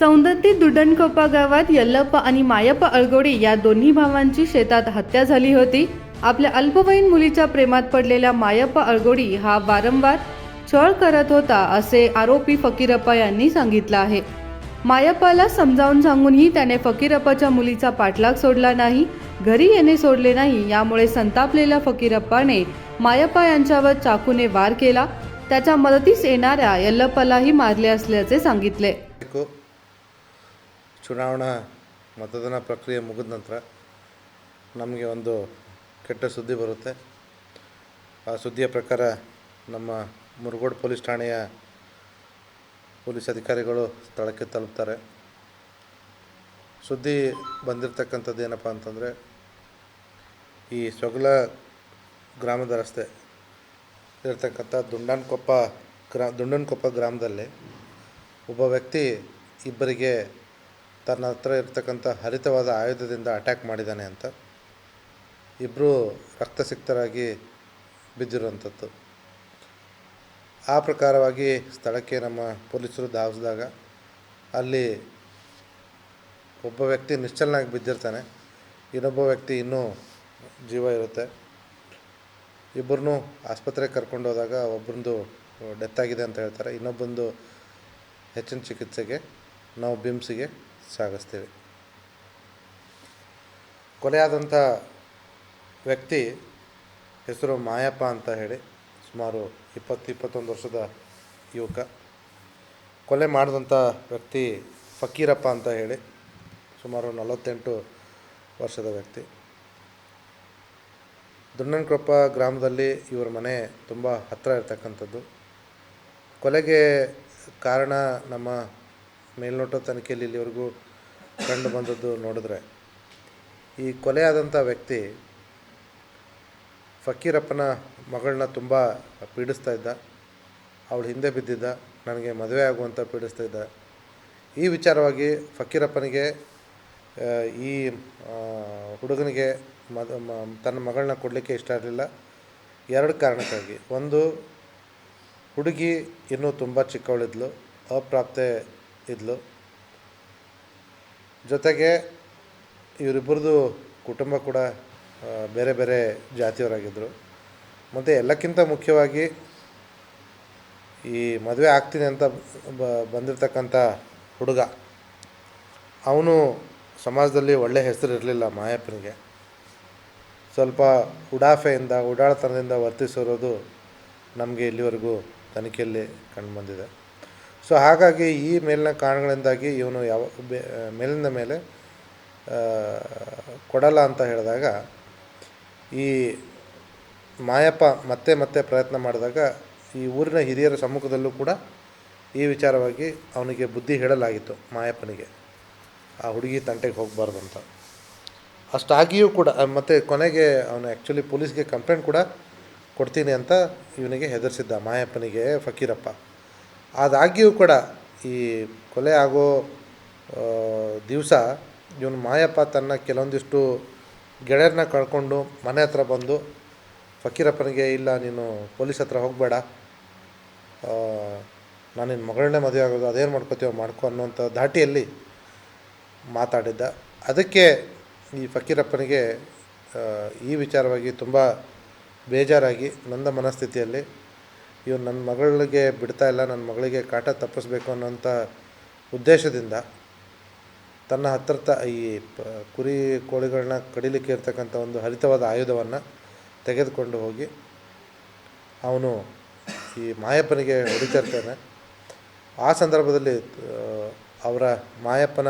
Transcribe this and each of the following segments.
सौंदत्ती दुड्डणकोपा गावात यल्लप्पा आणि मायप्पा अळगोडी या दोन्ही भावांची शेतात हत्या झाली होती. आपल्या अल्पवयीन मुलीच्या प्रेमात पडलेल्या मायप्पा अळगोडी हा वारंवार छळ करत होता असे आरोपी फकीरप्पा यांनी सांगितलं आहे. मायप्पाला समजावून सांगूनही त्याने फकीरप्पाच्या मुलीचा पाठलाग सोडला नाही, घरी येणे सोडले नाही. यामुळे संतापलेल्या फकीरप्पाने मायप्पा यांच्यावर चाकूने वार केला. त्याच्या मदतीस येणाऱ्या यल्लप्पालाही मारले असल्याचे सांगितले. ಚುನಾವಣಾ ಮತದಾನ ಪ್ರಕ್ರಿಯೆ ಮುಗಿದ ನಂತರ ನಮಗೆ ಒಂದು ಕೆಟ್ಟ ಸುದ್ದಿ ಬರುತ್ತೆ. ಆ ಸುದ್ದಿಯ ಪ್ರಕಾರ ನಮ್ಮ ಮುರುಗೋಡು ಪೊಲೀಸ್ ಠಾಣೆಯ ಪೊಲೀಸ್ ಅಧಿಕಾರಿಗಳು ಸ್ಥಳಕ್ಕೆ ತಲುಪ್ತಾರೆ. ಸುದ್ದಿ ಬಂದಿರತಕ್ಕಂಥದ್ದು ಏನಪ್ಪ ಅಂತಂದರೆ, ಈ ಸೊಗಲ ಗ್ರಾಮದ ರಸ್ತೆ ಇರತಕ್ಕಂಥ ದುಂಡನಕೊಪ್ಪ ಗ್ರಾಮದಲ್ಲಿ ಒಬ್ಬ ವ್ಯಕ್ತಿ ಇಬ್ಬರಿಗೆ ತನ್ನ ಹತ್ರ ಇರ್ತಕ್ಕಂಥ ಹರಿತವಾದ ಆಯುಧದಿಂದ ಅಟ್ಯಾಕ್ ಮಾಡಿದ್ದಾನೆ ಅಂತ ಇಬ್ಬರು ರಕ್ತಸಿಕ್ತರಾಗಿ ಬಿದ್ದಿರುವಂಥದ್ದು. ಆ ಪ್ರಕಾರವಾಗಿ ಸ್ಥಳಕ್ಕೆ ನಮ್ಮ ಪೊಲೀಸರು ಧಾವಿಸಿದಾಗ ಅಲ್ಲಿ ಒಬ್ಬ ವ್ಯಕ್ತಿ ನಿಶ್ಚಲನಾಗಿ ಬಿದ್ದಿರ್ತಾನೆ, ಇನ್ನೊಬ್ಬ ವ್ಯಕ್ತಿ ಇನ್ನೂ ಜೀವ ಇರುತ್ತೆ. ಇಬ್ಬರನ್ನೂ ಆಸ್ಪತ್ರೆಗೆ ಕರ್ಕೊಂಡು ಹೋದಾಗ ಒಬ್ಬರದ್ದು ಡೆತ್ ಆಗಿದೆ ಅಂತ ಹೇಳ್ತಾರೆ, ಇನ್ನೊಬ್ಬಂದು ಹೆಚ್ಚಿನ ಚಿಕಿತ್ಸೆಗೆ ನಾವು ಬಿಮ್ಸಿಗೆ ಸಾಗಿಸ್ತೀವಿ. ಕೊಲೆಯಾದಂಥ ವ್ಯಕ್ತಿ ಹೆಸರು ಮಾಯಪ್ಪ ಅಂತ ಹೇಳಿ, ಸುಮಾರು 20-21 ವರ್ಷದ ಯುವಕ. ಕೊಲೆ ಮಾಡಿದಂಥ ವ್ಯಕ್ತಿ ಫಕೀರಪ್ಪ ಅಂತ ಹೇಳಿ, ಸುಮಾರು 48 ವರ್ಷದ ವ್ಯಕ್ತಿ. ದುಂಡನಕೊಪ್ಪ ಗ್ರಾಮದಲ್ಲಿ ಇವರ ಮನೆ ತುಂಬ ಹತ್ತಿರ ಇರ್ತಕ್ಕಂಥದ್ದು. ಕೊಲೆಗೆ ಕಾರಣ ನಮ್ಮ ಮೇಲ್ನೋಟ ತನಿಖೆಯಲ್ಲಿ ಇಲ್ಲಿವರೆಗೂ ಕಂಡು ಬಂದದ್ದು ನೋಡಿದ್ರೆ, ಈ ಕೊಲೆಯಾದಂಥ ವ್ಯಕ್ತಿ ಫಕೀರಪ್ಪನ ಮಗಳನ್ನ ತುಂಬ ಪೀಡಿಸ್ತಾ ಇದ್ದ. ಅವಳು ಹಿಂದೆ ಬಿದ್ದಿದ್ದ, ನನಗೆ ಮದುವೆ ಆಗುವಂಥ ಪೀಡಿಸ್ತಾ ಇದ್ದ. ಈ ವಿಚಾರವಾಗಿ ಫಕೀರಪ್ಪನಿಗೆ ಈ ಹುಡುಗನಿಗೆ ತನ್ನ ಮಗಳನ್ನ ಕೊಡಲಿಕ್ಕೆ ಇಷ್ಟ ಇರಲಿಲ್ಲ. 2 ಕಾರಣಕ್ಕಾಗಿ. ಒಂದು, ಹುಡುಗಿ ಇನ್ನೂ ತುಂಬ ಚಿಕ್ಕವಳಿದ್ಲು, ಅಪ್ರಾಪ್ತೆ ಇದ್ಲು. ಜೊತೆಗೆ ಇವರಿಬ್ಬರದು ಕುಟುಂಬ ಕೂಡ ಬೇರೆ ಬೇರೆ ಜಾತಿಯವರಾಗಿದ್ದರು. ಮತ್ತು ಎಲ್ಲಕ್ಕಿಂತ ಮುಖ್ಯವಾಗಿ ಈ ಮದುವೆ ಆಗ್ತೀನಿ ಅಂತ ಬಂದಿರತಕ್ಕಂಥ ಹುಡುಗ, ಅವನು ಸಮಾಜದಲ್ಲಿ ಒಳ್ಳೆಯ ಹೆಸರು ಇರಲಿಲ್ಲ ಮಾಯಪ್ಪನಿಗೆ. ಸ್ವಲ್ಪ ಉಡಾಳತನದಿಂದ ವರ್ತಿಸಿರೋದು ನಮಗೆ ಇಲ್ಲಿವರೆಗೂ ತನಿಖೆಯಲ್ಲಿ ಕಂಡುಬಂದಿದೆ. ಸೊ ಹಾಗಾಗಿ ಈ ಮೇಲಿನ ಕಾರಣಗಳಿಂದಾಗಿ ಇವನು ಮೇಲಿಂದ ಮೇಲೆ ಕೊಡಲ್ಲ ಅಂತ ಹೇಳಿದಾಗ, ಈ ಮಾಯಪ್ಪ ಮತ್ತೆ ಪ್ರಯತ್ನ ಮಾಡಿದಾಗ ಈ ಊರಿನ ಹಿರಿಯರ ಸಮ್ಮುಖದಲ್ಲೂ ಕೂಡ ಈ ವಿಚಾರವಾಗಿ ಅವನಿಗೆ ಬುದ್ಧಿ ಹೇಳಲಾಗಿತ್ತು, ಮಾಯಪ್ಪನಿಗೆ ಆ ಹುಡುಗಿ ತಂಟೆಗೆ ಹೋಗಬಾರ್ದು ಅಂತ. ಅಷ್ಟಾಗಿಯೂ ಕೂಡ ಮತ್ತು ಕೊನೆಗೆ ಅವನು ಆ್ಯಕ್ಚುಲಿ ಪೊಲೀಸ್ಗೆ ಕಂಪ್ಲೇಂಟ್ ಕೂಡ ಕೊಡ್ತೀನಿ ಅಂತ ಇವನಿಗೆ ಹೆದರಿಸಿದ್ದ, ಮಾಯಪ್ಪನಿಗೆ ಫಕೀರಪ್ಪ. ಆದಾಗ್ಯೂ ಕೂಡ ಈ ಕೊಲೆ ಆಗೋ ದಿವಸ ಇವನು ಮಾಯಪ್ಪ ತನ್ನ ಕೆಲವೊಂದಿಷ್ಟು ಗೆಳೆಯರನ್ನ ಕಳ್ಕೊಂಡು ಮನೆ ಹತ್ರ ಬಂದು ಫಕೀರಪ್ಪನಿಗೆ, ಇಲ್ಲ ನೀನು ಪೊಲೀಸ್ ಹತ್ರ ಹೋಗಬೇಡ, ನಾನು ನಿನ್ನ ಮಗಳನ್ನೇ ಮದುವೆ ಆಗೋದು, ಅದೇನು ಮಾಡ್ಕೋತೀವೋ ಮಾಡ್ಕೊ ಅನ್ನೋಂಥ ಧಾಟಿಯಲ್ಲಿ ಮಾತಾಡಿದ್ದ. ಅದಕ್ಕೆ ಈ ಫಕೀರಪ್ಪನಿಗೆ ಈ ವಿಚಾರವಾಗಿ ತುಂಬ ಬೇಜಾರಾಗಿ, ನೊಂದ ಮನಸ್ಥಿತಿಯಲ್ಲಿ ಇವನು ನನ್ನ ಮಗಳಿಗೆ ಬಿಡ್ತಾಯಿಲ್ಲ, ನನ್ನ ಮಗಳಿಗೆ ಕಾಟ ತಪ್ಪಿಸ್ಬೇಕು ಅನ್ನೋಂಥ ಉದ್ದೇಶದಿಂದ ತನ್ನ ಹತ್ತಿರ ಈ ಕುರಿ ಕೋಳಿಗಳನ್ನ ಕಡಿಲಿಕ್ಕೆ ಇರ್ತಕ್ಕಂಥ ಒಂದು ಹರಿತವಾದ ಆಯುಧವನ್ನು ತೆಗೆದುಕೊಂಡು ಹೋಗಿ ಅವನು ಈ ಮಾಯಪ್ಪನಿಗೆ ಹೊಡಿತಿರ್ತಾನೆ. ಆ ಸಂದರ್ಭದಲ್ಲಿ ಅವರ ಮಾಯಪ್ಪನ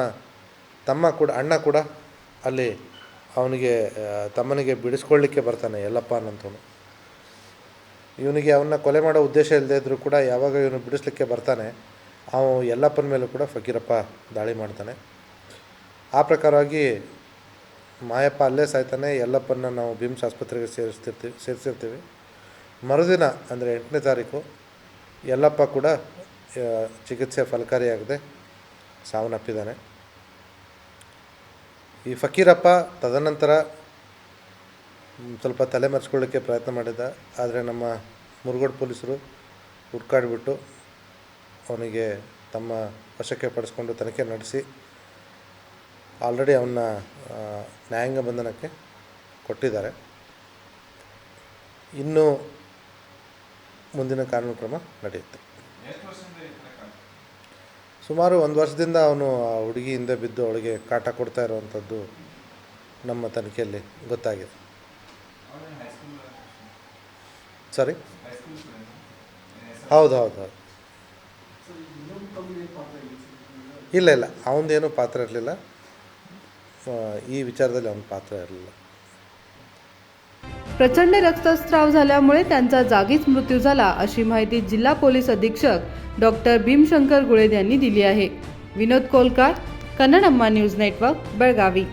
ಅಣ್ಣ ಕೂಡ ಅಲ್ಲಿ ಅವನಿಗೆ ತಮ್ಮನಿಗೆ ಬಿಡಿಸ್ಕೊಳ್ಳಿಕ್ಕೆ ಬರ್ತಾನೆ, ಯಲ್ಲಪ್ಪ ಅನ್ನಂತವನು. ಇವನಿಗೆ ಅವನ್ನ ಕೊಲೆ ಮಾಡೋ ಉದ್ದೇಶ ಇಲ್ಲದೇ ಇದ್ದರೂ ಕೂಡ ಯಾವಾಗ ಇವನು ಬಿಡಿಸ್ಲಿಕ್ಕೆ ಬರ್ತಾನೆ, ಅವನು ಯಲ್ಲಪ್ಪನ ಮೇಲೂ ಕೂಡ ಫಕೀರಪ್ಪ ದಾಳಿ ಮಾಡ್ತಾನೆ. ಆ ಪ್ರಕಾರವಾಗಿ ಮಾಯಪ್ಪ ಅಲ್ಲೇ ಸಾಯ್ತಾನೆ. ಯಲ್ಲಪ್ಪನ ನಾವು ಬಿಮ್ಸ್ ಆಸ್ಪತ್ರೆಗೆ ಸೇರಿಸಿರ್ತೀವಿ. ಮರುದಿನ ಅಂದರೆ 8ನೇ ತಾರೀಕು ಯಲ್ಲಪ್ಪ ಕೂಡ ಚಿಕಿತ್ಸೆ ಫಲಕಾರಿಯಾಗದೆ ಸಾವನ್ನಪ್ಪಿದ್ದಾನೆ. ಈ ಫಕೀರಪ್ಪ ತದನಂತರ ಸ್ವಲ್ಪ ತಲೆ ಮರೆಸ್ಕೊಳ್ಳೋಕ್ಕೆ ಪ್ರಯತ್ನ ಮಾಡಿದ್ದ. ಆದರೆ ನಮ್ಮ ಮುರುಗೋಡು ಪೊಲೀಸರು ಹುಡ್ಕಾಡಿಬಿಟ್ಟು ಅವನಿಗೆ ತಮ್ಮ ವಶಕ್ಕೆ ಪಡಿಸ್ಕೊಂಡು ತನಿಖೆ ನಡೆಸಿ ಆಲ್ರೆಡಿ ಅವನ್ನ ನ್ಯಾಯಾಂಗ ಬಂಧನಕ್ಕೆ ಕೊಟ್ಟಿದ್ದಾರೆ. ಇನ್ನೂ ಮುಂದಿನ ಕಾನೂನು ಕ್ರಮ ನಡೆಯುತ್ತೆ. ಸುಮಾರು 1 ವರ್ಷದಿಂದ ಅವನು ಆ ಹುಡುಗಿ ಹಿಂದೆ ಬಿದ್ದು ಅವಳಿಗೆ ಕಾಟ ಕೊಡ್ತಾ ಇರುವಂಥದ್ದು ನಮ್ಮ ತನಿಖೆಯಲ್ಲಿ ಗೊತ್ತಾಗಿದೆ. ಸರಿ, ಹೌದು ಹೌದು ಹೌದು. ಇಲ್ಲ ಅವನದೇನೂ ಪಾತ್ರ ಇರಲಿಲ್ಲ. ಈ विचारದಲ್ಲಿ ಅವನ ಪಾತ್ರ ಇರಲಿಲ್ಲ. प्रचंड रक्तस्राव झाल्यामुळे त्यांचा जागीच मृत्यू झाला अशी माहिती जिल्हा पोलीस अधीक्षक डॉक्टर भीमशंकर गुळेद यांनी दिली आहे. Vinod Kolkar, Kannadamma news network, Belagavi.